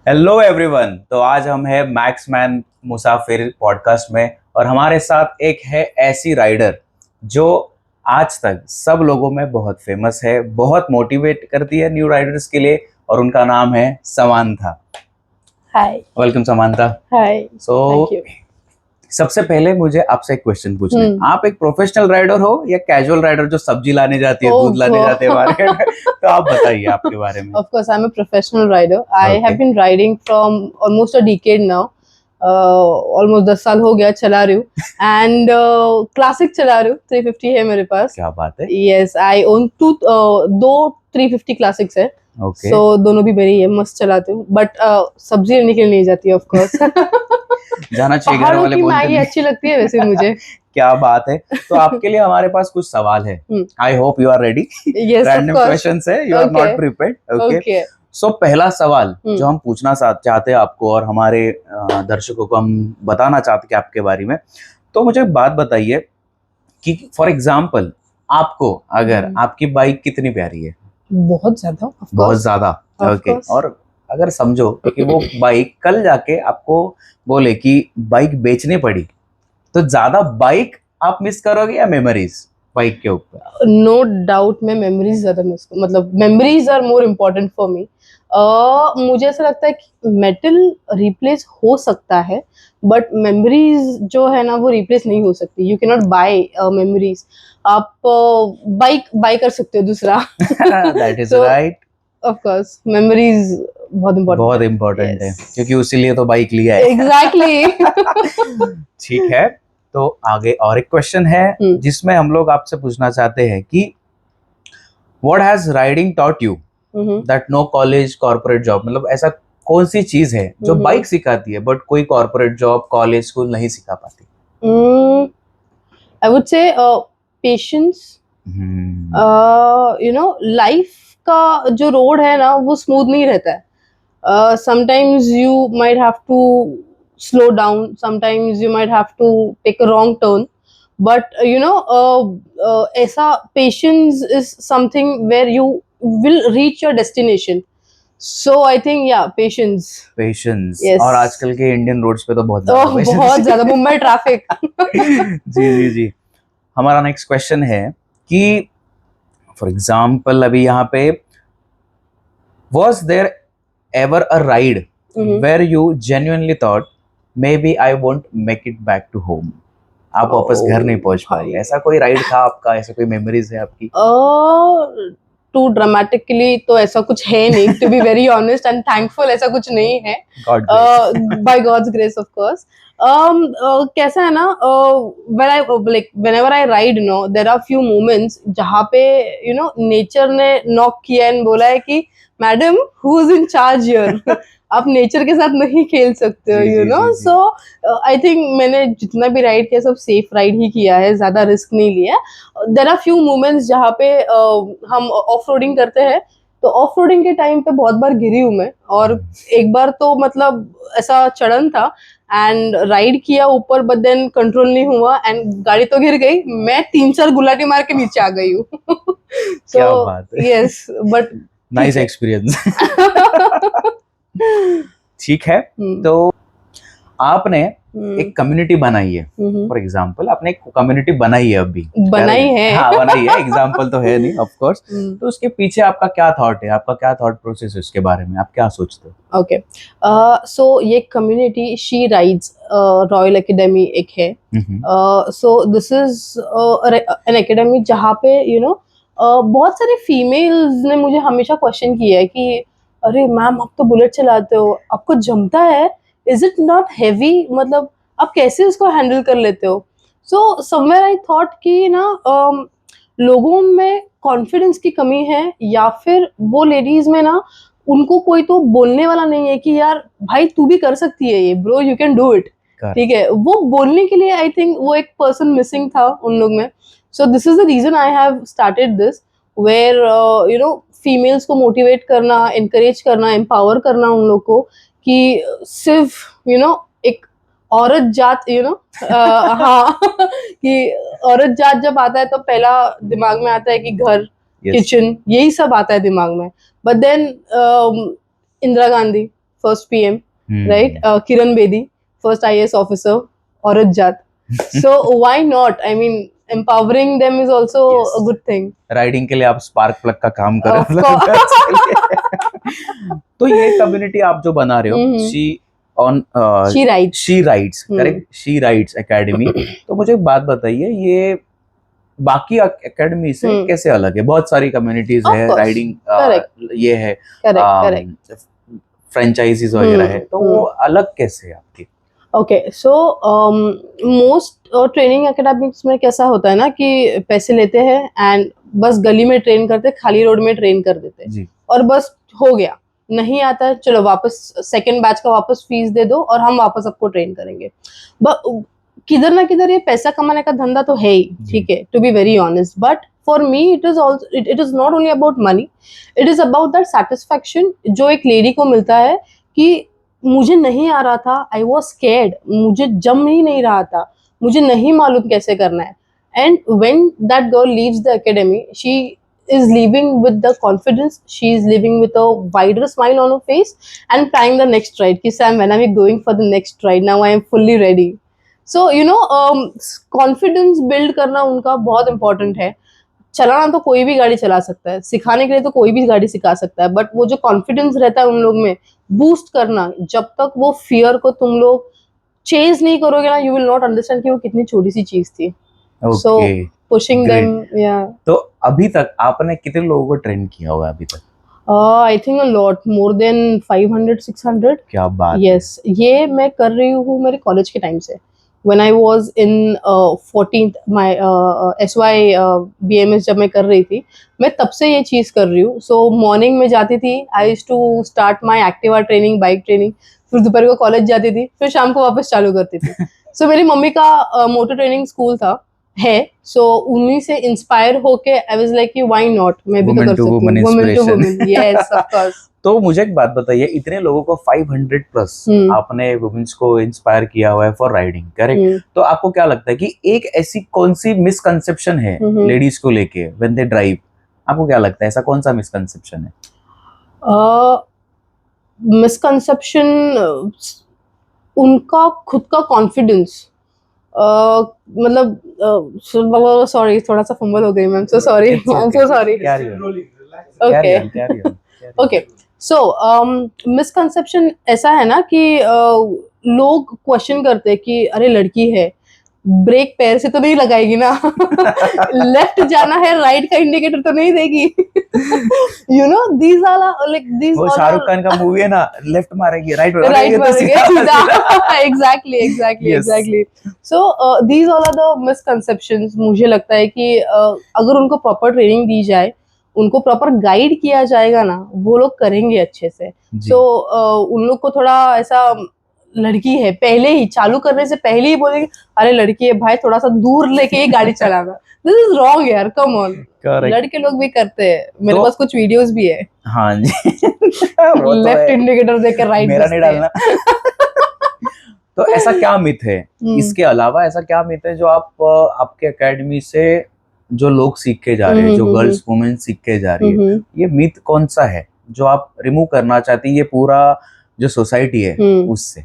Hello everyone. तो आज हम है मैक्स मैन मुसाफिर पॉडकास्ट में और हमारे साथ एक है ऐसी राइडर जो आज तक सब लोगों में बहुत फेमस है, बहुत मोटिवेट करती है न्यू राइडर्स के लिए, और उनका नाम है Samantha. Hi. Welcome Samantha. Hi. So thank you. सबसे पहले मुझे आपसे एक क्वेश्चन पूछना है। आप एक प्रोफेशनल राइडर हो या कैजुअल राइडर जो सब्जी लाने जाती है, दूध लाने जाते हैं मार्केट में? तो आप बताइए आपके बारे में। Of course, I'm a professional rider. I Okay. have been riding from almost a decade now. Almost 10 साल हो गया चला रही हूँ एंड क्लासिक चला रही हूँ। 350 है मेरे पास। क्या बात है। Yes, I own दो 350 क्लासिक्स है। Okay. So दोनों भी मेरी है, मस्त चलाती हूँ। बट सब्जी लेने के लिए नहीं जाती ऑफ कोर्स। जाना चाहिए, घर पहाड़ों वाले की बोलते मैगी नहीं। अच्छी लगती है वैसे मुझे। क्या बात है। तो आपके लिए हमारे पास कुछ सवाल है। I hope you are ready. Yes, of random course. Questions है, you are Okay. Not prepared. Okay. Okay. So पहला सवाल जो हम पूछना चाहते हैं आपको और हमारे दर्शकों को हम बताना चाहते हैं आपके बारे में, तो मुझे बात बताइए कि फॉर एग्जांपल आपको अगर आपकी बाइक कितनी प्यारी है? बहुत ज्यादा, of बहुत course. ज्यादा। Of okay. course. और अगर समझो कि वो बाइक कल जाके आपको बोले कि बाइक बेचनी पड़ी, तो ज्यादा बाइक आप मिस करोगे या मेमोरीज बाइक के ऊपर? नो डाउट मैं मेमोरीज ज्यादा मिस, मतलब memories are more important for me. मुझे ऐसा लगता है कि मेटल रिप्लेस हो सकता है, बट मेमोरीज जो है ना वो रिप्लेस नहीं हो सकती। You can not buy memories. आप बाइक बाय कर सकते हो दूसरा। That is so right. Of course memories बहुत इम्पोर्टेंट बहुत है। इम्पोर्टेंट है, Yes. क्योंकि उसी लिए तो बाइक लिया है। एग्जैक्टली। ठीक है। तो आगे और एक क्वेश्चन है जिसमें हम लोग आपसे पूछना चाहते हैं कि what has riding taught you that no college corporate job, मतलब ऐसा कौन सी चीज है जो बाइक सिखाती है बट कोई कॉर्पोरेट जॉब कॉलेज स्कूल नहीं सिखा पाती? I would say patience. Life का जो रोड है ना वो स्मूथ नहीं रहता है। Sometimes you might have to slow down, sometimes you might have to take a wrong turn, but ऐसा patience is something where you will reach your destination. So I think yeah patience. Patience. Yes. और आजकल के Indian roads पे तो बहुत ज्यादा patience बहुत ज्यादा मुंबई ट्रैफिक। जी जी जी। हमारा नेक्स्ट क्वेश्चन है कि फॉर एग्जाम्पल अभी यहाँ पे was there ever a ride where you genuinely thought maybe I won't make it back to home? आप वापस घर नहीं पहुंच पाओगे, ऐसा कोई राइड था आपका? ऐसा कोई मेमोरीज है आपकी? टू ड्रामेटिकली तो ऐसा कुछ है नहीं, to be very honest and thankful, ऐसा कुछ नहीं है। God grace. By God's grace of course. कैसा है ना, whenever I ride, there are few moments जहाँ पे नेचर ने नॉक किया एंड बोला है कि madam who is in charge here. आप नेचर के साथ नहीं खेल सकते हो, सो आई थिंक मैंने जितना भी राइड किया सब सेफ राइड ही किया है, ज्यादा रिस्क नहीं लिया। देयर आर फ्यू मोमेंट्स जहाँ पे हम ऑफ रोडिंग करते हैं, तो ऑफ रोडिंग के टाइम पे बहुत बार गिरी हूँ मैं, और एक बार तो मतलब ऐसा चढ़न था एंड राइड किया ऊपर, बट देन कंट्रोल नहीं हुआ एंड गाड़ी तो गिर गई, मैं 3-4 गुलाटी मार के नीचे आ गई हूँ। क्या बात है। Yes, but nice experience. ठीक है। तो आपने एक कम्युनिटी बनाई है, फॉर एग्जाम्पल आपने एक कम्युनिटी बनाई है, अभी बनाई है। हाँ बनाई है, एग्जाम्पल तो है नहीं ऑफ कोर्स। तो उसके पीछे आपका क्या थॉट है, आपका क्या थॉट प्रोसेस है, उसके बारे में आप क्या सोचते हो? ओके, सो ये community she rides royal academy एक है। सो दिस इज एन एकेडमी जहाँ पे बहुत सारे फीमेल्स ने मुझे हमेशा क्वेश्चन किया है कि अरे मैम आप तो बुलेट चलाते हो, आपको जमता है, इज इट नॉट हैवी, मतलब आप कैसे उसको हैंडल कर लेते हो? सो समवेयर आई थॉट कि ना लोगों में कॉन्फिडेंस की कमी है, या फिर वो लेडीज में ना उनको कोई तो बोलने वाला नहीं है कि यार भाई तू भी कर सकती है ये, bro you can do it. ठीक है, वो बोलने के लिए आई थिंक वो एक पर्सन मिसिंग था उन लोग में। So this is the reason I have started this, where females को मोटिवेट करना, इनकरेज करना, एम्पावर करना उन लोग को, कि सिर्फ एक औरत जात हाँ, कि औरत जात जब आता है तो पहला दिमाग में आता है कि घर, किचन, यही सब आता है दिमाग में। But then Indira Gandhi first PM, Hmm. right? Kiran Bedi, first IAS officer, औरत जात. So why not? I mean, empowering them is also Yes. a good thing. Riding के लिए आप स्पार्क प्लग का काम कर Of रहे हो course. गर्ल्स के लिए। तो ये कम्युनिटी आप जो बना रहे हो, hmm. She on She rides. She rides, hmm. Correct, she rides academy. तो मुझे एक बात बताइए, ये बाकी एकेडमी से हम्म। कैसे अलग है? बहुत सारी कम्युनिटीज Of है, course. Riding Correct. ये है, Correct. फ्रेंचाइजीज वगैरह है, तो वो अलग कैसे है आपकी? Okay, so most training academics में कैसा होता है ना कि पैसे लेते हैं एंड बस गली में ट्रेन करते, खाली रोड में ट्रेन कर देते जी, और बस हो गया, नहीं आता है चलो वापस सेकंड बैच का वापस फीस दे दो और हम वापस आपको ट्रेन करेंगे। किधर ना किधर ये पैसा कमाने का धंधा तो है ही, ठीक है, to be very honest, but for me it is also it is not only about money, it is about that satisfaction जो एक लेडी को मिलता है कि मुझे नहीं आ रहा था, आई वॉज स्केर्ड, मुझे जम ही नहीं रहा था, मुझे नहीं मालूम कैसे करना है, and when that girl leaves the academy, she is leaving with the confidence, she is leaving with a wider smile on her face and planning the next ride ki Sam, when are we going for the next ride, now I am fully ready. So you know, confidence build करना उनका बहुत important है। चलाना तो कोई भी गाड़ी चला सकता है, सिखाने के लिए तो कोई भी गाड़ी सिखा सकता है, बट वो जो कॉन्फिडेंस रहता है उन लोग में बूस्ट करना, जब तक वो फियर को तुम लोग चेज नहीं करोगे ना, यू विल नॉट अंडरस्टैंड कि वो कितनी छोटी सी चीज थी। सो पुशिंग देम, या तो अभी तक आपने कितने लोगों को ट्रेन किया होगा अभी तक? I think a lot, more than 500-600। क्या बात? यस, ये मैं कर रही हूँ मेरे कॉलेज के टाइम से, when I was in 14th my SY BMS जब मैं कर रही थी, मैं तब से ये चीज़ कर रही हूँ। सो मॉर्निंग में जाती थी, I used to start my Activa training, bike training, फिर दोपहर को कॉलेज जाती थी, फिर शाम को वापस चालू करती थी। सो मेरी मम्मी का मोटर ट्रेनिंग स्कूल था, है, सो उन्हीं से इंस्पायर होके आई वाज लाइक कि व्हाई नॉट, मैं भी तो कर सकती हूँ, women to women, yes of course. तो मुझे एक बात बताइए, इतने लोगों को 500 प्लस आपने वुमेन्स को इंस्पायर किया हुआ है फॉर राइडिंग, करेक्ट? तो आपको क्या लगता है कि एक ऐसी कौन सी मिसकंसेप्शन है लेडीज को लेके व्हेन दे ड्राइव? आपको क्या लगता है ऐसा कौन सा मिसकंसेप्शन है? मिसकंसेप्शन उनका खुद का कॉन्फिडेंस, मतलब सॉरी थोड़ा सा फंबल हो गई, मैं so sorry, I am so sorry. Okay, so misconception ऐसा है ना कि लोग क्वेश्चन करते हैं कि अरे लड़की है, ब्रेक पैर से तो नहीं लगाएगी ना, लेफ्ट जाना है, राइट का इंडिकेटर तो नहीं देगी, you know, these are like these, वो शाहरुख खान का मूवी है ना, लेफ्ट मारेगी राइट मारेगी, exactly Yes. Exactly. So these all are the misconceptions. मुझे लगता है कि अगर उनको प्रॉपर ट्रेनिंग दी जाए, उनको प्रॉपर गाइड किया जाएगा ना, वो लोग करेंगे अच्छे से। सो उन लोग को थोड़ा ऐसा, लड़की है, पहले ही चालू करने से पहले ही बोलेंगे अरे लड़की है भाई, थोड़ा सा दूर लेके ही गाड़ी चलाना, दिस इज रॉन्ग यार, कम ऑन। लड़के लोग भी करते हैं, मेरे पास कुछ वीडियोस भी है। हाँ जी, लेफ्ट इंडिकेटर देकर राइट, मेरा नहीं डालना। तो ऐसा क्या मिथ है, इसके अलावा ऐसा क्या मिथ है जो आप आपके एकेडमी से जो लोग सीख के जा रहे हैं, जो गर्ल्स वुमेन सीख के जा रही है, ये मिथ कौन सा है जो आप रिमूव करना चाहती है, ये पूरा जो सोसाइटी है उससे?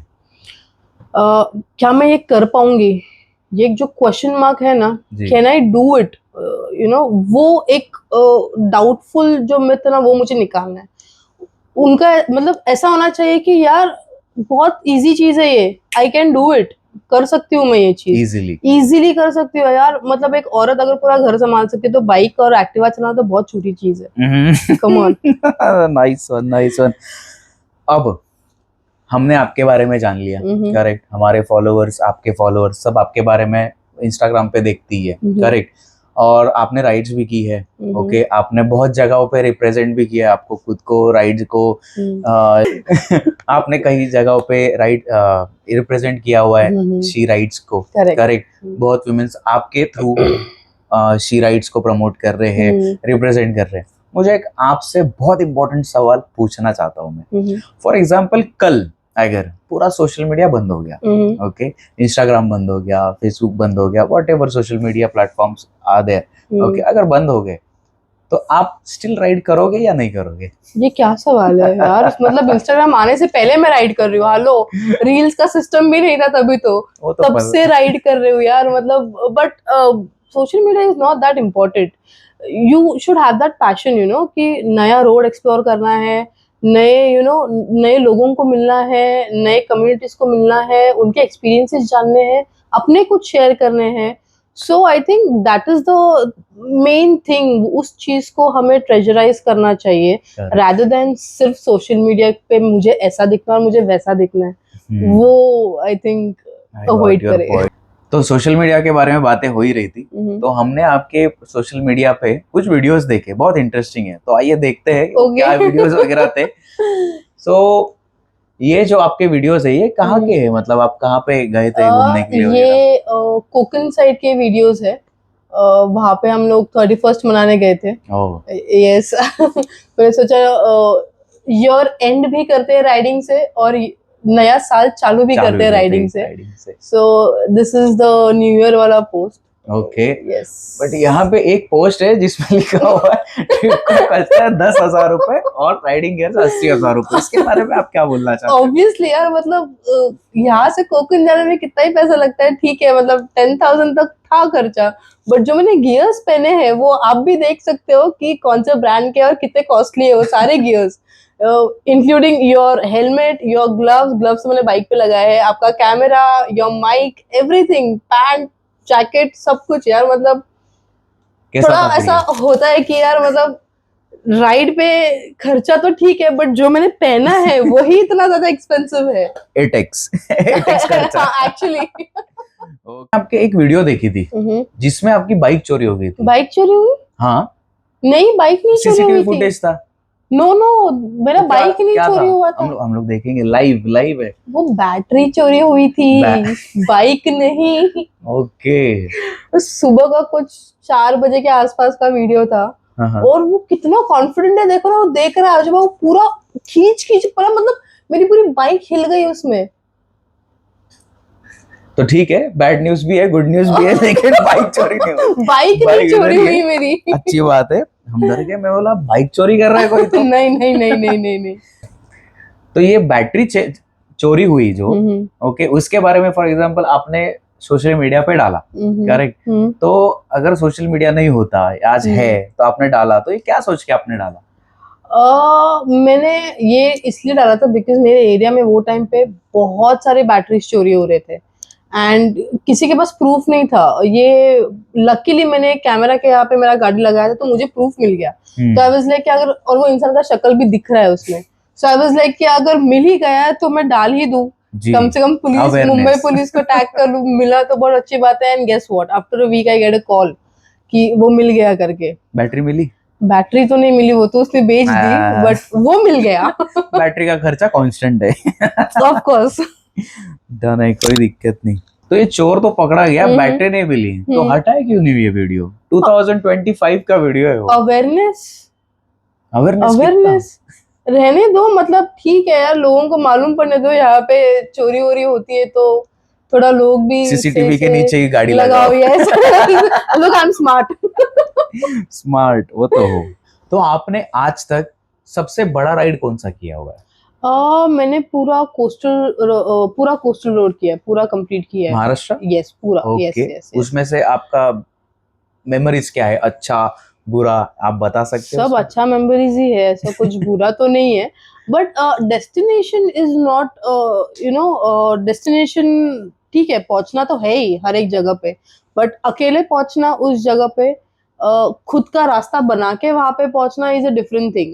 क्या मैं ये कर पाऊंगी, ये जो क्वेश्चन मार्क है ना, can I do it, you know, वो एक डाउटफुल जो मिथ है ना, वो मुझे निकालना है। उनका मतलब ऐसा होना चाहिए कि यार बहुत इजी चीज है ये, आई कैन डू इट, कर सकती हूँ मैं ये चीज, इजीली कर सकती हूँ यार। मतलब एक औरत अगर पूरा घर संभाल सकती है तो बाइक और एक्टिवा चलाना तो बहुत छोटी चीज है, come on. Nice one, nice one. अब हमने आपके बारे में जान लिया, करेक्ट? हमारे फॉलोअर्स, आपके फॉलोअर्स सब आपके बारे में इंस्टाग्राम पे देखती है, करेक्ट? और आपने राइड्स भी की है, ओके? आपने बहुत जगहों पे रिप्रेजेंट भी किया आपको खुद को, राइड्स को, आपने कई जगहों पे राइड रिप्रेजेंट किया हुआ है शी राइड्स को, करेक्ट? बहुत वुमेन्स आपके थ्रू शी राइड्स को प्रमोट कर रहे हैं, रिप्रेजेंट कर रहे हैं। मुझे एक आपसे बहुत इंपॉर्टेंट सवाल पूछना चाहता हूँ मैं। फॉर एग्जाम्पल, कल अगर पूरा सोशल मीडिया बंद हो गया, ओके, इंस्टाग्राम बंद हो गया, फेसबुक बंद हो गया, whatever social media platforms are there, okay, अगर बंद हो गए, तो आप स्टिल राइड करोगे या नहीं करोगे? ये क्या सवाल है यार, मतलब इंस्टाग्राम आने से पहले मैं राइड कर रही हूँ, हेलो, रील्स का सिस्टम भी नहीं था तभी तो, वो तो तब से राइड कर रही हूँ यार, मतलब but social media is not that important, you should have that passion, you know, कि नया रोड एक्सप्लोर करना है, नए यू नो नए लोगों को मिलना है, नए कम्युनिटीज को मिलना है, उनके एक्सपीरियंसेस जानने हैं, अपने कुछ शेयर करने हैं। So I think that is the main thing, उस चीज को हमें ट्रेजराइज करना चाहिए Correct. rather than सिर्फ सोशल मीडिया पे मुझे ऐसा दिखना है और मुझे वैसा दिखना है, वो I think I got avoid your करे। point. तो सोशल मीडिया के बारे में बातें हो ही रही थी, तो हमने आपके सोशल मीडिया पे कुछ वीडियोस देखे, बहुत इंटरेस्टिंग है, तो आइए देखते हैं वो Okay. क्या वीडियोस वगैरह थे। सो ये जो आपके वीडियोस है ये कहाँ के हैं, मतलब आप कहाँ पे गए थे घूमने के लिए वगैरह? ये कोकन साइड के वीडियोस है, वहाँ पे हम लोग 31st मनाने गए थे। ओह, यस मैंने सोचा ईयर एंड भी करते हैं राइडिंग से और नया साल चालू भी करते हैं राइडिंग से, सो this is the new year वाला पोस्ट। ओके। यस, बट यहाँ पे एक पोस्ट है जिसमें लिखा हुआ है ट्रिप का खर्चा 10,000 रुपए और राइडिंग गियर 80,000 रुपए, इसके बारे में आप क्या बोलना चाहते हैं? ऑब्वियसली यार, मतलब यहाँ से कोकन जाने में कितना ही पैसा लगता है, ठीक है, मतलब 10,000 तक था खर्चा, बट जो मैंने गियर्स पहने हैं वो आप भी देख सकते हो कि कौन सा ब्रांड के और कितने कॉस्टली है वो सारे gears, including your helmet, your gloves मैंने बाइक पे लगाए हैं, आपका camera, your mic, everything, pant, jacket, सब कुछ यार, मतलब कैसा थोड़ा था ऐसा वीडियो? होता है कि यार मतलब राइड पे खर्चा तो ठीक है, बट जो मैंने पहना है वही इतना ज्यादा एक्सपेंसिव है। 8x 8x खर्चा। एक्चुअली आपके एक वीडियो देखी थी जिसमें आपकी बाइक चोरी हो गई थी। बाइक चोरी हुई? हाँ, नहीं, बाइक नहीं चोरी सीसीटीवी हुई थी। फुटेज था। नो नो, मेरा तो क्या बाइक नहीं क्या चोरी था? हुआ था, हम लोग देखेंगे, लाइव लाइव है। वो बैटरी चोरी हुई थी, बाइक नहीं। ओके। सुबह का कुछ 4 बजे के आसपास का वीडियो था, हाँ। और वो कितना कॉन्फिडेंट है, देखो ना, वो देख रहा है आजू, वो पूरा खींच खींच पड़ा, मतलब मेरी पूरी बाइक हिल गई उसमें। तो ठीक है, बैड न्यूज भी है, गुड न्यूज भी है, लेकिन बाइक चोरी नहीं हुई। बाइक नहीं चोरी हुई मेरी। अच्छी बात है, हम डर गए, मैं बोला बाइक चोरी कर रहा है कोई तो। नहीं नहीं नहीं नहीं नहीं नहीं। तो ये बैटरी चोरी हुई जो, ओके, उसके बारे में फॉर एग्जांपल आपने सोशल मीडिया पे डाला, करेक्ट? तो अगर सोशल मीडिया नहीं होता, आज है, तो आपने डाला, तो ये क्या सोच के आपने डाला? मैंने ये इसलिए डाला था बिकॉज मेरे एरिया में वो टाइम पे बहुत सारे बैटरीज चोरी हो रहे थे, एंड किसी के पास प्रूफ नहीं था। ये लकीली मैंने कैमरा के यहाँ पे मेरा गाड़ी लगाया था, तो मुझे प्रूफ मिल गया। तो आई वाज लाइक कि अगर, और वो इंसान का शक्ल भी दिख रहा है उसमें, सो आई वाज लाइक कि अगर मिल ही गया है तो मैं डाल ही दूं, कम से कम पुलिस, Awareness. मुंबई पुलिस को टैग कर लूं, मिला तो बहुत अच्छी बात है। And guess what, after a week I get a call कि वो मिल गया करके। बैटरी मिली? बैटरी तो नहीं मिली, वो तो उसने बेच दी, बट वो मिल गया। बैटरी का खर्चा कांस्टेंट है। Of course. डन है, कोई दिक्कत नहीं। तो ये चोर तो पकड़ा गया, बैटरी नहीं मिली, तो हटाए क्यों नहीं ये वीडियो? 2025 का वीडियो है वो। अवेयरनेस अवेयरनेस रहने दो, मतलब ठीक है यार, लोगों को मालूम पड़ने दो, यहाँ पे चोरी वोरी होती है तो थोड़ा लोग भी सीसीटीवी के नीचे ही गाड़ी लगाओ। यस लोग, आई एम स्मार्ट। स्मार्ट, वो तो हो। तो आपने आज तक सबसे बड़ा राइड कौन सा किया हुआ है? मैंने पूरा कोस्टल रोड किया है, पूरा कंप्लीट किया है। महाराष्ट्र? यस, पूरा। Yes okay. यस। उसमें से आपका मेमोरीज क्या है, अच्छा बुरा, आप बता सकते हो? सब अच्छा मेमोरीज ही है, ऐसा कुछ बुरा तो नहीं है, but destination is not, you know, destination ठीक है, पहुंचना तो है ही हर एक जगह पे, बट अकेले पहुंचना उस जगह पे, खुद का रास्ता बना के वहां पे पहुंचना इज अ डिफरेंट थिंग।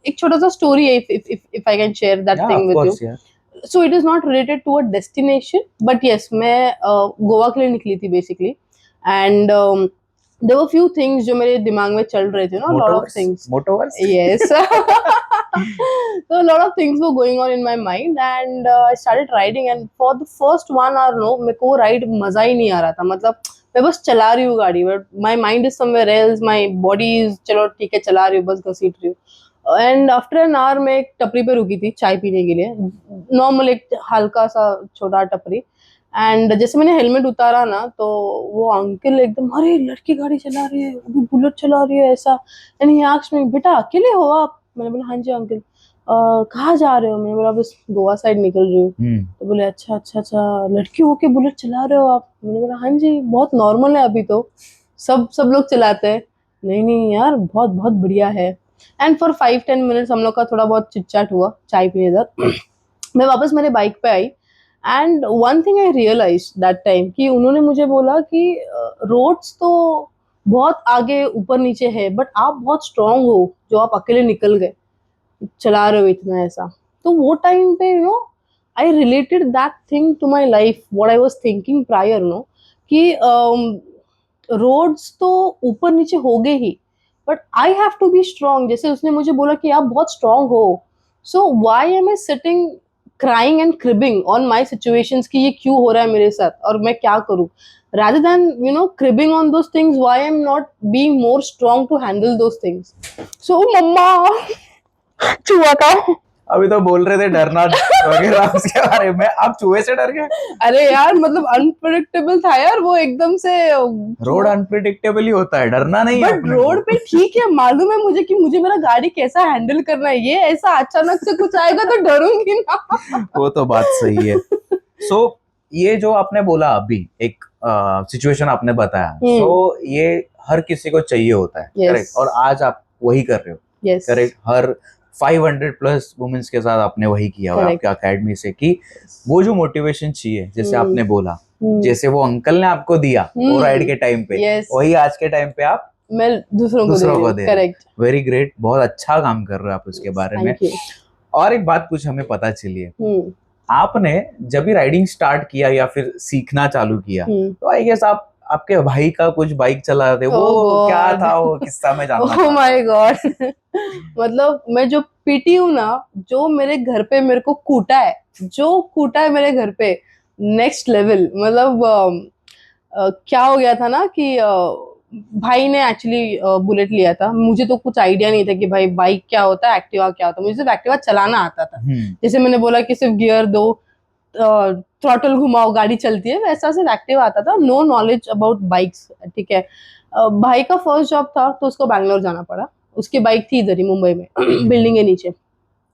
एक छोटा सा स्टोरी है, if I can share that thing with you. So it is not related to a destination, but yes, मैं गोवा के लिए निकली थी basically, and there were few things जो मेरे दिमाग में चल रहे थे ना, lot of things. Motoverse? Yes. So a lot of things were going on in my mind, and I started riding, and for the first 1 hour, no, मेरे को ride मजा ही नहीं आ रहा था, मतलब मैं बस चला रही हूँ गाड़ी, but my mind is somewhere else, my body is, चलो ठीक है, चला रही हूँ, बस घसीट रही हूँ। एंड आफ्टर एन आवर मैं एक टपरी पे रुकी थी चाय पीने के लिए, नॉर्मल एक हल्का सा छोटा टपरी, एंड जैसे मैंने हेलमेट उतारा ना, तो वो अंकल एकदम, अरे लड़की गाड़ी चला रही है, अभी बुलेट चला रही है ऐसा। एंड ही आस्क्ड मी, बेटा अकेले हो आप? मैंने बोला हाँ जी अंकल। कहाँ जा रहे हो? मैंने बोला बस गोवा साइड निकल रही हूँ। तो बोले अच्छा अच्छा अच्छा, लड़की होके बुलेट चला रहे हो आप? मैंने बोला हाँ जी, बहुत नॉर्मल है अभी तो, सब सब लोग चलाते हैं। नहीं नहीं यार, बहुत बहुत बढ़िया है। एंड फॉर 5-10 मिनट्स हम लोग का थोड़ा बहुत चिट चैट हुआ चाय पीने तक। मैं वापस मेरे बाइक पे आई। And one thing I realise that time, कि उन्होंने मुझे बोला कि रोड्स तो बहुत आगे ऊपर नीचे है, बट आप बहुत स्ट्रांग हो जो आप अकेले निकल गए, चला रहे हो इतना ऐसा। तो वो टाइम पे I related that thing to my life, what I was thinking prior, कि रोड्स तो ऊपर नीचे हो गए ही, but I have to be strong. जैसे उसने मुझे बोला कि आप बहुत स्ट्रांग हो, so why am I sitting crying and cribbing on my situations कि ये क्यों हो रहा है मेरे साथ और मैं क्या करूं, rather than cribbing on those things, why I'm not being more strong to handle those things. So mama चूहा था। अभी तो बोल रहे थे डरना वगैरह उसके बारे में, आप चूहे से डर गए? अरे यार मतलब अनप्रेडिक्टेबल था यार वो एकदम से। रोड अनप्रिडिक्टेबल ही होता है, डरना नहीं है बट अपने रोड को। पे ठीक है, मालूम है मुझे कि मुझे मेरा गाड़ी कैसा हैंडल करना है, ये ऐसा अचानक से कुछ आएगा तो डरूंगी ना। वो तो बात सही है। सो ये जो आपने बोला अभी एक सिचुएशन आपने बताया, सो ये हर किसी को चाहिए होता है, करेक्ट? और आज आप वही कर रहे हो, करेक्ट? हर 500 प्लस वुमेन्स के साथ आपने वही किया हुआ आपके अकेडमी से, कि वो जो मोटिवेशन चाहिए, जैसे आपने बोला, जैसे वो अंकल ने आपको दिया वो राइड के टाइम पे, वही आज के टाइम पे आप मैं दूसरों को दे, करेक्ट। वेरी ग्रेट, बहुत अच्छा काम कर रहे हो आप उसके बारे में। और एक बात कुछ हमें पता चली है, आपने जब भी राइडिंग स्टार्ट किया या फिर सीखना चालू किया, तो आई गेस आप आपके भाई का कुछ बाइक चला रहे थे, वो क्या था वो किस्सा में जानना ओह माय गॉड। मतलब मैं जो पीटी हूँ ना, जो मेरे घर पे मेरे को कूटा है, जो कूटा है मेरे घर पे, नेक्स्ट लेवल। मतलब क्या हो गया था ना कि भाई ने एक्चुअली बुलेट लिया था, मुझे तो कुछ आइडिया नहीं था कि भाई बाइक क्या होता है, एक्टिवा क्या होता है। मुझे सिर्फ एक्टिवा चलाना आता था, जैसे मैंने बोला कि सिर्फ गियर दो, थ्रॉटल घुमाओ गाड़ी चलती है, वैसा सिर्फ एक्टिवा आता था, नो नॉलेज अबाउट बाइक्स, ठीक है। भाई का फर्स्ट जॉब था तो उसको बैंगलोर जाना पड़ा, उसकी बाइक थी इधर ही मुंबई में बिल्डिंग के नीचे।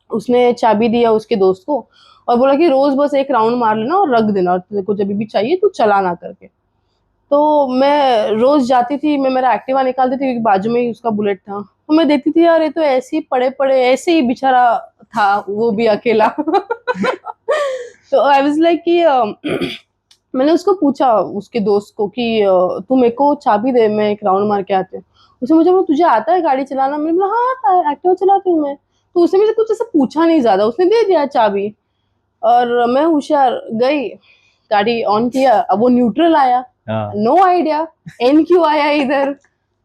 उसने चाबी दिया उसके दोस्त को और बोला कि रोज बस एक राउंड मार लेना और रख देना, और तेरे को जब भी चाहिए तू चलाना करके। तो मैं रोज जाती थी, मैं मेरा एक्टिवा निकालती थी क्योंकि बाजू में ही उसका बुलेट था, तो मैं देखती थी यार ये तो ऐसे ही पड़े पड़े, ऐसे ही बेचारा था वो भी अकेला। तो आई वाज लाइक कि मैंने उसको पूछा उसके दोस्त को कि तू मेरे को चाबी दे, मैं एक राउंड मार के आती हूँ। उसने मुझे बोला तुझे आता है गाड़ी चलाना? मैंने बोला हाँ आता है, एक्टिवा चलाती हूँ मैं। तो उसने मुझे कुछ ऐसा पूछा नहीं ज्यादा, उसने दे दिया चाबी और मैं होशियार गई, गाड़ी ऑन किया, अब वो न्यूट्रल आया, नो आइडिया एन क्यों आया इधर,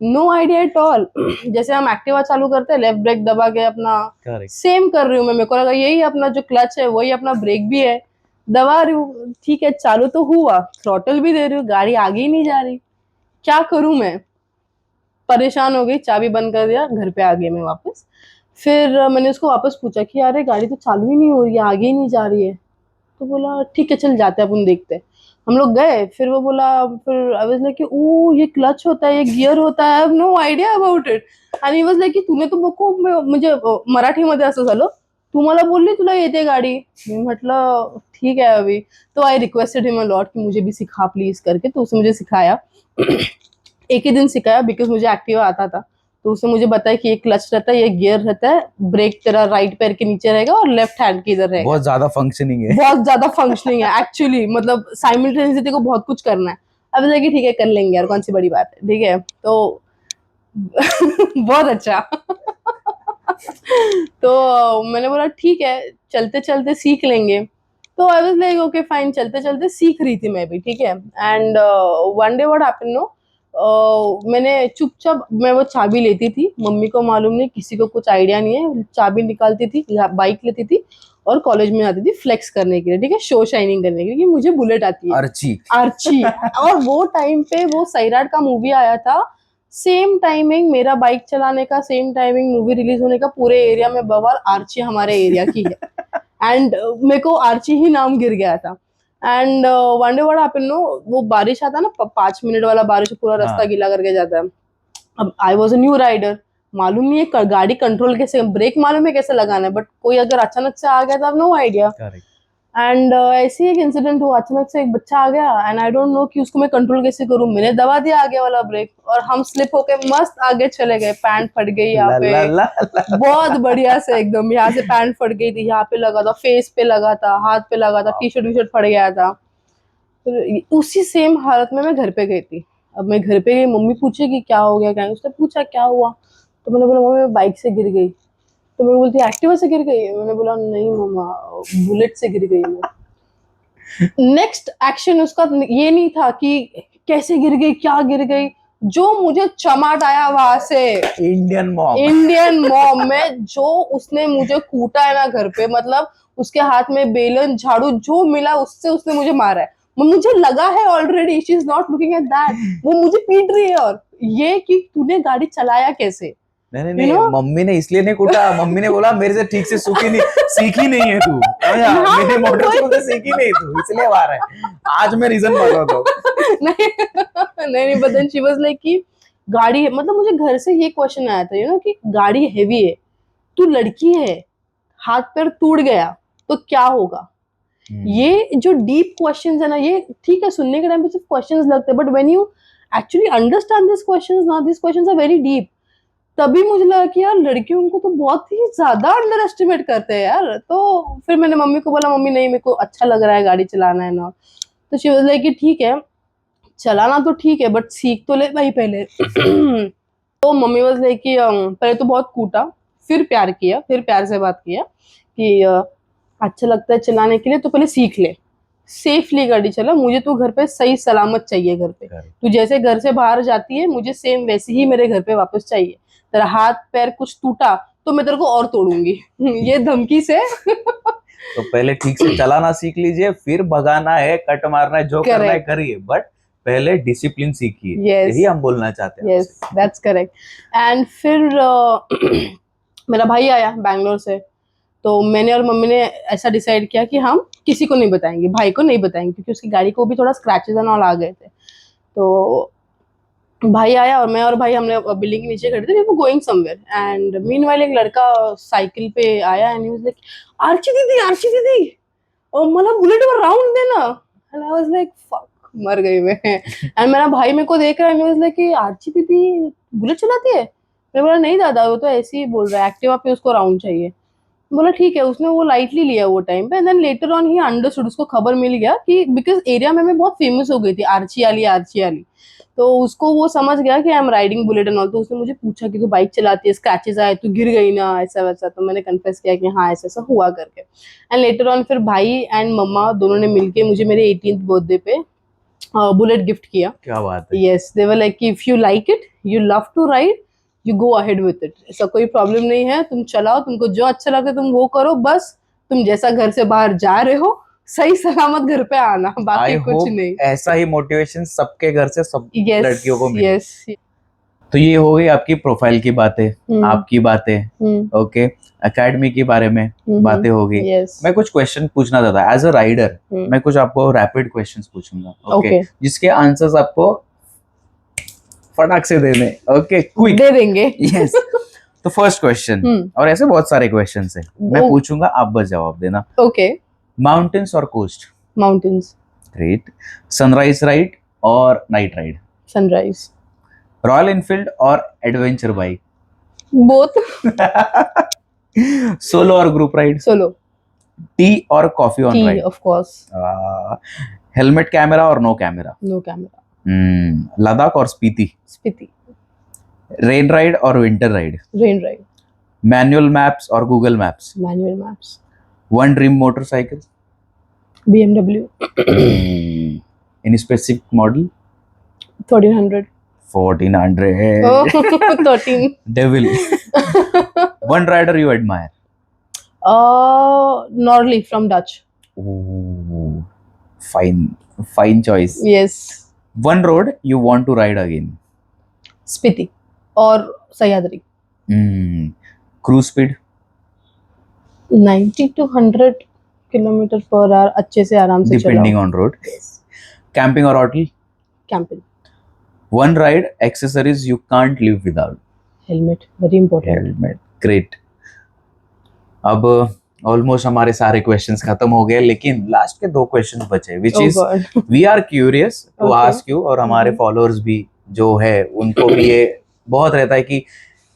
नो आइडिया एट ऑल। जैसे हम एक्टिवा चालू करते हैं, लेफ्ट ब्रेक दबा के अपना सेम कर रही हूँ मैं, मेरे को लगा यही अपना जो क्लच है वही अपना ब्रेक भी है, दबा रही हूँ, ठीक है चालू तो हुआ, थ्रॉटल भी दे रही हूँ, गाड़ी आगे ही नहीं जा रही, क्या करूं मैं? परेशान हो गई, चाबी बंद कर दिया, घर पे आ गई मैं वापस। फिर मैंने उसको वापस पूछा कि यार गाड़ी तो चालू ही नहीं हो रही है, आगे ही नहीं जा रही है। तो बोला ठीक है चल जाते हैं अपन देखते हैं। हम लोग गए, फिर वो बोला, फिर आई वाज लाइक कि ओ ये क्लच होता है, ये गियर होता है, I have no idea about it. आणि ही वाज लाइक की तूने तो बघू म्हणजे मराठीमध्ये असं झालं, तू मला बोलली तुला येते गाडी, मी म्हटलं ठीक है अभी। तो I requested him a lot कि मुझे भी सिखा प्लीज करके, तो उसने मुझे सिखाया। एक ही दिन सिखाया बिकॉज मुझे एक्टिवा आता था, तो उसने मुझे बताया कि ये क्लच रहता है, ये गियर रहता है, ब्रेक तेरा राइट पैर के नीचे रहेगा और लेफ्ट हैंड के इधर रहेगा। बहुत ज्यादा फंक्शनिंग है, बहुत ज्यादा फंक्शनिंग है एक्चुअली, मतलब साइमल्टेनियसली को बहुत कुछ करना है। अब लगे ठीक है कर लेंगे यार, कौन सी बड़ी बात है, ठीक है तो बहुत अच्छा। तो मैंने बोला ठीक है चलते चलते सीख लेंगे। तो I was like okay fine, चलते चलते सीख रही थी मैं भी, ठीक है। And one day what happened no, मैंने चुपचाप, मैं वो चाबी लेती थी, मम्मी को मालूम नहीं, किसी को कुछ आइडिया नहीं है, चाबी निकालती थी, बाइक लेती थी और कॉलेज में आती थी फ्लेक्स करने के लिए, ठीक है, शो शाइनिंग करने के लिए कि मुझे बुलेट आती है, आर्ची आर्ची। और वो टाइम पे वो सैराट का मूवी आया था, सेम टाइमिंग मेरा बाइक चलाने का, सेम टाइमिंग मूवी रिलीज होने का, पूरे एरिया में बवाल, आर्ची हमारे एरिया की है। एंड मेरे को आर्ची ही नाम गिर गया था। And one day what happened no, वो बारिश आता है ना, 5 मिनट वाला बारिश, पूरा रास्ता हाँ। गीला करके जाता है। अब I was a new rider, मालूम नहीं है गाड़ी कंट्रोल कैसे, ब्रेक मालूम है कैसे लगाना है, बट कोई अगर अचानक से आ गया तो नो आइडिया। करेक्ट। एंड ऐसे ही एक इंसिडेंट हुआ, अचानक से एक बच्चा आ गया एंड आई डोंट नो कि उसको मैं कंट्रोल कैसे करूं, मैंने दबा दिया आगे वाला ब्रेक और हम स्लिप होके मस्त आगे चले गए। पैंट फट गई यहाँ ला पे, ला ला ला। बहुत बढ़िया से एकदम, यहाँ से पैंट फट गई थी, यहाँ पे लगा था, फेस पे लगा था, हाथ पे लगा था, टी शर्ट वी शर्ट फट गया था। फिर उसी सेम हालत में मैं घर पे गई थी। अब मैं घर पे गई, मम्मी पूछे कि क्या हो गया, क्या नहीं? उसने पूछा क्या हुआ, तो मैंने बोला मम्मी मैं बाइक से गिर गई। तो मैं बोलती एक्टिवा से गिर गई, मैंने बोला नहीं मम्मा, बुलेट से गिर गई मैं। नेक्स्ट एक्शन उसका ये नहीं था कि कैसे गिर गई, क्या गिर गई, जो मुझे चमाट आया वहां से, इंडियन मॉम। इंडियन मॉम में, जो उसने मुझे कूटा है ना घर पे, मतलब उसके हाथ में बेलन झाड़ू जो मिला उससे उसने मुझे मारा है। मुझे लगा है already she is not looking at that, वो मुझे पीट रही है, और ये कि तूने गाड़ी चलाया कैसे, नहीं नहीं यू नहीं, नो। मम्मी ने इसलिए नहीं कूटा, मम्मी ने बोला मेरे से ठीक से सीखी नहीं है तू, समझा? हाँ, मेरे मतलब मोटरसाइकिल से सीखी नहीं तू, इसलिए मार है। आज मैं रीजन बता दो। नहीं नहीं, but then she was like कि गाड़ी है, मतलब मुझे घर से ये क्वेश्चन आया था, यू नो, कि गाड़ी हैवी है, तू लड़की है, हाथ पैर टूट गया तो क्या होगा। ये जो डीप क्वेश्चंस है ना, ये ठीक है सुनने के टाइम पे सिर्फ क्वेश्चंस लगते हैं, but when you actually understand this questions ना, this questions are very deep, तभी मुझे लगा कि यार लड़कियों को तो बहुत ही ज्यादा अंडर एस्टिमेट करते हैं यार। तो फिर मैंने मम्मी को बोला मम्मी नहीं, मेरे को अच्छा लग रहा है गाड़ी चलाना है ना। तो शी वाज लाइक कि ठीक है, चलाना तो ठीक है बट सीख तो ले भाई पहले। तो मम्मी वाज लाइक कि पहले तो बहुत कूटा, फिर प्यार किया, फिर प्यार से बात किया कि अच्छा लगता है चलाने के लिए तो पहले सीख ले, सेफली गाड़ी चला, मुझे तो घर पे सही सलामत चाहिए। घर पे तू जैसे घर से बाहर जाती है, मुझे सेम वैसे ही मेरे घर पे वापस चाहिए। तेरा हाथ पैर कुछ टूटा तो मैं तेरे को और तोड़ूंगी। ये धमकी से। तो पहले ठीक से चलाना सीख लीजिए, फिर भगाना है, कट मारना है, जो करना है करेक्ट, करिए, बट पहले डिसिप्लिन सीखिए। यस यही हम बोलना चाहते हैं यस, दैट्स करेक्ट। एंड फिर मेरा भाई आया बैंगलोर से, तो मैंने और मम्मी ने ऐसा डिसाइड किया कि हम किसी को नहीं बताएंगे, भाई को नहीं बताएंगे, क्योंकि उसकी गाड़ी को भी थोड़ा स्क्रैचेस एंड ऑल आ गए थे। तो भाई आया और मैं और भाई हमने बिल्डिंग के नीचे खड़े थे, we were going somewhere, and meanwhile एक लड़का साइकिल पे आया and he was like Archi दीदी, और मतलब बुलेट पर राउंड देना। And I was like fuck, मर गई मैं। एंड मेरा भाई मेरे को देख रहा है, मैं वाज लाइक कि आर्ची दीदी बुलेट चलाती है। मैं बोला नहीं दादा, वो तो ऐसे ही बोल रहा है, एक्टिवा पे उसको राउंड चाहिए। बोला ठीक है, उसने वो लाइटली लिया वो टाइम पे, and then later on he understood, उसको खबर मिल गया कि बिकॉज एरिया में मैं बहुत फेमस हो गई थी, आर्ची आली। तो उसको वो समझ गया कि I am riding bullet and all. तो उसने मुझे पूछा कि तू बाइक चलाती है, स्क्रैचेस आए, तू गिर गई ना, ऐसा वैसा। तो मैंने कन्फेस किया कि हाँ ऐसा ऐसा हुआ करके। एंड लेटर ऑन फिर भाई एंड मम्मा दोनों ने मिलके मुझे मेरे 18th बर्थडे पे बुलेट गिफ्ट किया। क्या बात है। यस, दे वर लाइक कि if you like it, you love to ride, you go ahead with it, ऐसा कोई प्रॉब्लम नहीं है, तुम चलाओ, तुमको जो अच्छा लगे तुम वो करो, बस तुम जैसा घर से बाहर जा रहे हो सही सलामत घर पे आना, आई बाकी कुछ होप नहीं। ऐसा ही मोटिवेशन सबके घर से सब यस लड़कियों को मिले। यस। तो ये हो गई आपकी प्रोफाइल की बातें, आपकी बातें, हम्म ओके, एकेडमी के बारे में बातें हो गई। यस। मैं कुछ क्वेश्चन पूछना चाहता एज अ राइडर, मैं कुछ आपको रैपिड क्वेश्चंस पूछूंगा, ओके, जिसके आंसर्स आपको फटाक से देने, ओके, क्विक दे देंगे। यस। तो फर्स्ट क्वेश्चन, और ऐसे बहुत सारे क्वेश्चंस हैं, मैं पूछूंगा, आप बस जवाब देना। ओके। माउंटेन्स और coast? Mountains. Great. Sunrise ride और night ride? Sunrise. Royal Enfield और एडवेंचर बाइक? बोथ। सोलो और ग्रुप राइड? सोलो। टी और coffee on tea ride? Of course. Helmet camera और no camera? No camera. Ladakh और Spiti? Spiti. Rain ride और winter ride? Rain ride. Manual maps और Google maps? Manual maps. One dream motorcycle? BMW। Any specific model? 1300। 1400. Oh, 13। Devil. One rider you admire? Norley from Dutch. Ooh, fine choice. Yes. One road you want to ride again? Spiti or Sahyadri. Cruise speed? 90 to 100. Kilometre per hour अच्छे से आराम से चलाओ। Depending on road. Camping और hotel? Camping. One ride accessories you can't live without? Helmet, very important. Helmet, great. अब almost हमारे सारे questions खत्म हो गए, लेकिन लास्ट के 2 क्वेश्चंस बचे, which is we are curious to ask you, और हमारे फॉलोअर्स भी जो है उनको भी ये बहुत रहता है कि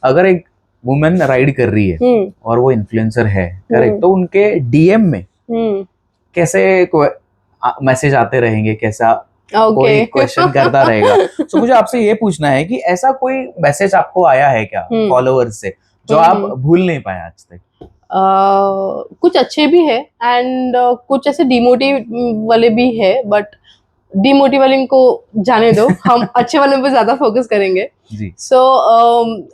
अगर एक वुमेन राइड कर रही है और वो इन्फ्लुएंसर है, करेक्ट, तो उनके डीएम में कैसे मैसेज आते रहेंगे, कैसा कोई क्वेश्चन करता रहेगा। तो मुझे आपसे ये पूछना है कि ऐसा कोई मैसेज आपको आया है क्या फॉलोअर्स से जो आप भूल नहीं पाए आज तक? कुछ अच्छे भी है एंड कुछ ऐसे डिमोटिव वाले भी है, बट डिमोटिव वाले को जाने दो, हम अच्छे वाले पे ज्यादा फोकस करेंगे। So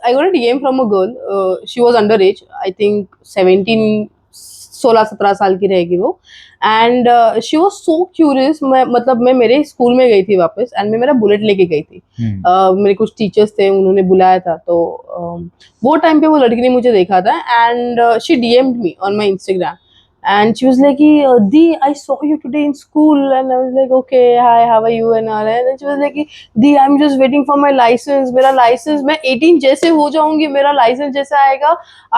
I got a DM from a girl, she was under age, I think 16-17 साल की रहेगी वो, and she was so curious. मैं मेरे स्कूल में गई थी वापस, एंड मैं मेरा बुलेट लेके गई थी। मेरे कुछ टीचर्स थे, उन्होंने बुलाया था, तो वो टाइम पे वो लड़की ने मुझे देखा था, and she DMed me on my Instagram, and she was like, Di, I saw you today in school. And I was like, okay, hi, how are you and all. And she was like, Di, I'm just waiting for my license. मेरा license, मैं 18 जैसे हो जाऊंगी, मेरा license जैसा आएगा,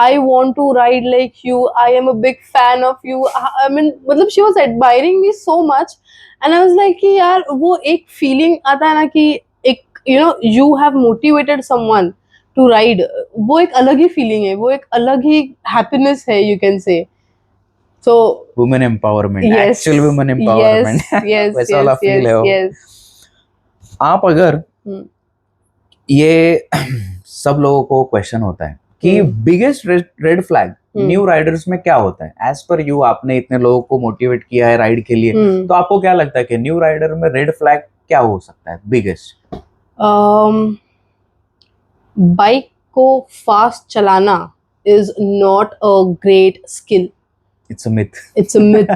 I want to ride like you, I am a big fan of you. I mean, मतलब she was admiring me so much, and I was like कि यार वो एक feeling आता है ना कि एक you have motivated someone to ride, वो एक अलग ही feeling है, वो एक अलग ही happiness है, you can say. So women empowerment, yes, actual women empowerment, yes, वैसा वाला feel है वो। yes. आप अगर ये सब लोगों को क्वेश्चन होता है कि biggest red flag new Riders में क्या होता है, एज पर यू, आपने इतने लोगों को मोटिवेट किया है राइड के लिए, तो आपको क्या लगता है कि न्यू राइडर में रेड फ्लैग क्या हो सकता है बिगेस्ट? बाइक को फास्ट चलाना is not a great skill. It's a myth. It's a myth.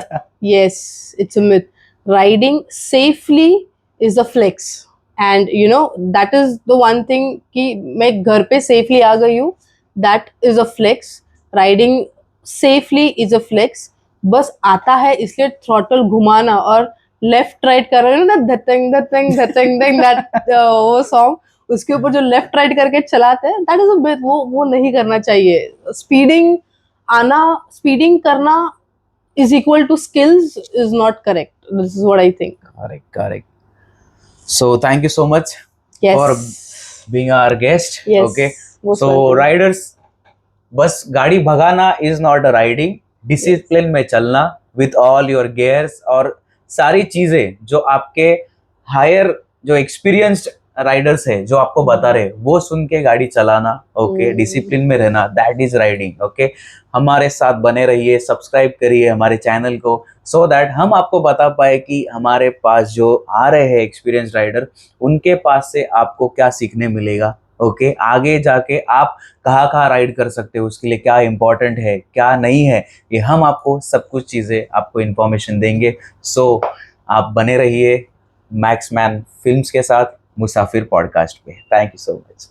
Yes, it's a myth. Riding safely is a flex, and that is the one thing कि मैं घर पे safely आ गई हूँ, that is a flex. Riding safely is a flex. बस आता है इसलिए throttle घुमाना और left right कर रहे हो ना, धतंग धतंग धतंग धतंग, that वो song, उसके ऊपर जो left right करके चलाते हैं, that is a myth. वो नहीं करना चाहिए. Speeding करना is equal to skills is not correct. This is what I think. Correct. So thank you so much for being our guest. Yes. Okay. So riders, बस गाड़ी भगाना is not a riding. Discipline में चलना with all your gears और सारी चीजें जो आपके higher जो experienced राइडर्स है जो आपको बता रहे, वो सुन के गाड़ी चलाना. ओके, डिसिप्लिन में रहना, दैट इज राइडिंग. ओके, हमारे साथ बने रहिए, सब्सक्राइब करिए हमारे चैनल को, सो दैट हम आपको बता पाए कि हमारे पास जो आ रहे हैं एक्सपीरियंस राइडर, उनके पास से आपको क्या सीखने मिलेगा. ओके, आगे जाके आप कहाँ राइड कर सकते हो, उसके लिए क्या इंपॉर्टेंट है, क्या नहीं है, ये हम आपको सब कुछ चीज़ें आपको इन्फॉर्मेशन देंगे. सो आप बने रहिए मैक्समैन फिल्म्स के साथ मुसाफिर पॉडकास्ट पे. Thank you so much.